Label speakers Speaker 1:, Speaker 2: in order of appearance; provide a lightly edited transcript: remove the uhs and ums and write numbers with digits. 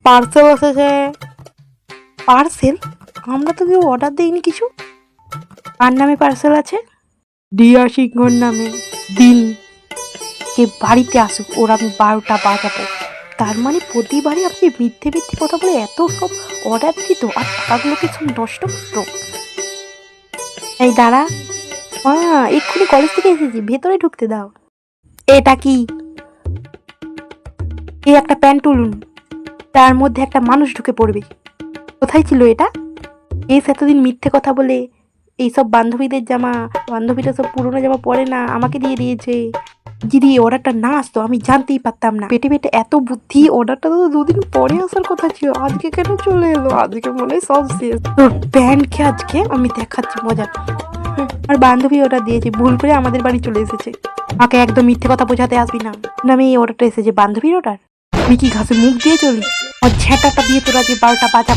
Speaker 1: Parcel এসেছে। Parcel? আমরা তো কেউ অর্ডার দিইনি কিছু। কার নামে পার্সেল আছে? দিয়া সিংহর নামে। দিন কে বাড়িতে আসুক, ওর আমি 12টা বাজাবো। তার মানে প্রতিবারই আপনি মিথ্যে মিথ্যে কথা বলে এত সব অর্ডার দিত আর টাকাগুলোকে সব নষ্ট করতো। এই দাঁড়া, এক্ষুনি কলেজ থেকে এসেছি, ভেতরে ঢুকতে দাও। এটা কি? এই একটা প্যান্ট তুলুন, তার মধ্যে একটা মানুষ ঢুকে পড়বে। কোথায় ছিল এটা? এতদিন মিথ্যে কথা বলে এইসব বান্ধবীদের জামা, বান্ধবীরা সব পুরোনো জামা পরে না, আমাকে দিয়ে দিয়েছে। যদি এই অর্ডারটা না আসতো আমি জানতেই পারতাম না। পেটে পেটে এত বুদ্ধি, অর্ডারটা তো 2 দিন পরে আসার কথা ছিল, আজকে কেন চলে এলো? আজকে মনে হয় সব শেষ। তোর প্যান্টকে আজকে আমি দেখাচ্ছি মজা। আর বান্ধবী অর্ডার দিয়েছে, ভুল করে আমাদের বাড়ি চলে এসেছে। আমাকে একদম মিথ্যে কথা বোঝাতে আসবি না। আমি এই অর্ডারটা এসেছে বান্ধবীর অর্ডার। আমি কি ঘাসে মুখ দিয়ে চলি? আর ঝ্যাঁটাটা দিয়ে তোরা যে 12টা বাজা।